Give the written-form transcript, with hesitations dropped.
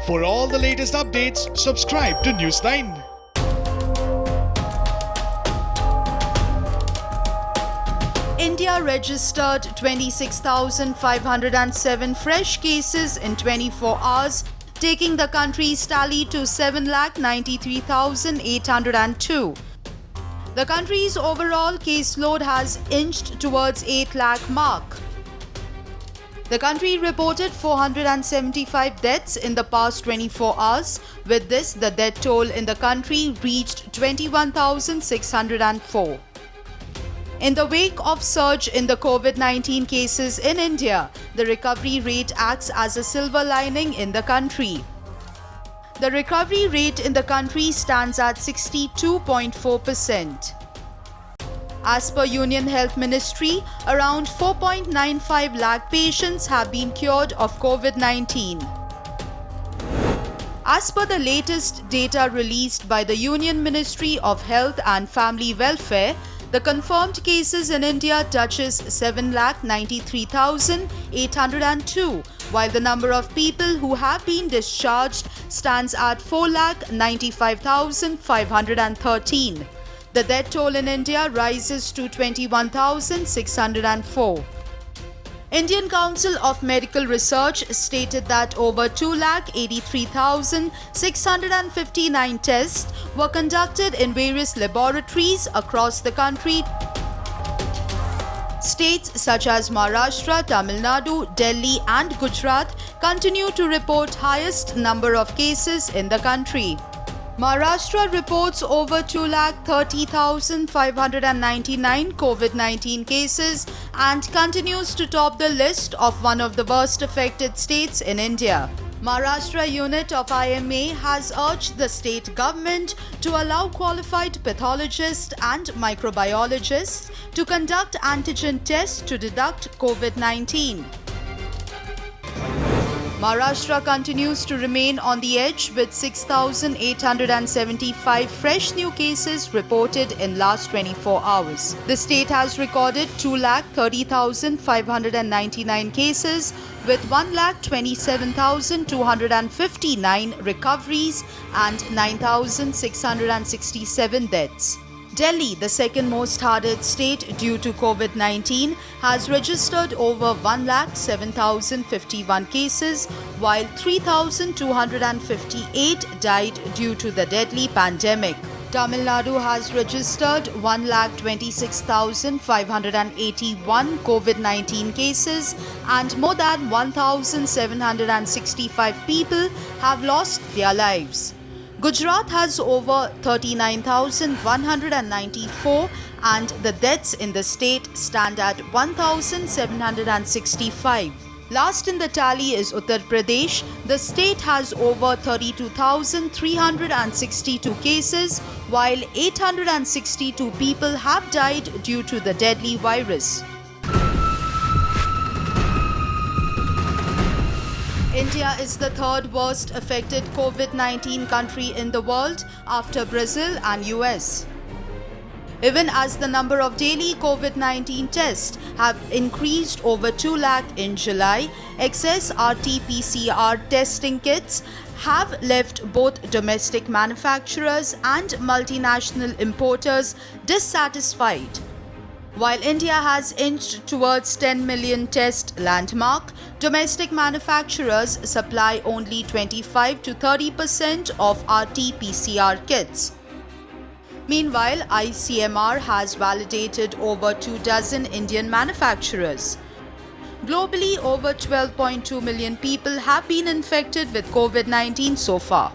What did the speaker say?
For all the latest updates, subscribe to News9. India registered 26,507 fresh cases in 24 hours, taking the country's tally to 7,93,802. The country's overall caseload has inched towards 8 lakh mark. The country reported 475 deaths in the past 24 hours. With this, the death toll in the country reached 21,604. In the wake of surge in the COVID-19 cases in India, the recovery rate acts as a silver lining in the country. The recovery rate in the country stands at 62.4%. As per Union Health Ministry, around 4.95 lakh patients have been cured of COVID-19. As per the latest data released by the Union Ministry of Health and Family Welfare, the confirmed cases in India touches 7,93,802, while the number of people who have been discharged stands at 4,95,513. The death toll in India rises to 21,604. Indian Council of Medical Research stated that over 2,83,659 tests were conducted in various laboratories across the country. States such as Maharashtra, Tamil Nadu, Delhi and Gujarat continue to report highest number of cases in the country. Maharashtra reports over 2,30,599 COVID-19 cases and continues to top the list of one of the worst affected states in India. Maharashtra unit of IMA has urged the state government to allow qualified pathologists and microbiologists to conduct antigen tests to detect COVID-19. Maharashtra continues to remain on the edge with 6,875 fresh new cases reported in last 24 hours. The state has recorded 2,30,599 cases with 1,27,259 recoveries and 9,667 deaths. Delhi, the second most hard hit state due to COVID-19, has registered over 1,07,051 cases, while 3,258 died due to the deadly pandemic. Tamil Nadu has registered 1,26,581 COVID-19 cases and more than 1,765 people have lost their lives. Gujarat has over 39,194 and the deaths in the state stand at 1,765. Last in the tally is Uttar Pradesh. The state has over 32,362 cases, while 862 people have died due to the deadly virus. India is the third worst affected COVID-19 country in the world after Brazil and US. Even as the number of daily COVID-19 tests have increased over 2 lakh in July, excess RT-PCR testing kits have left both domestic manufacturers and multinational importers dissatisfied. While India has inched towards 10 million test landmark, domestic manufacturers supply only 25 to 30% of RT-PCR kits. Meanwhile, ICMR has validated over 24 Indian manufacturers. Globally, over 12.2 million people have been infected with COVID-19 so far.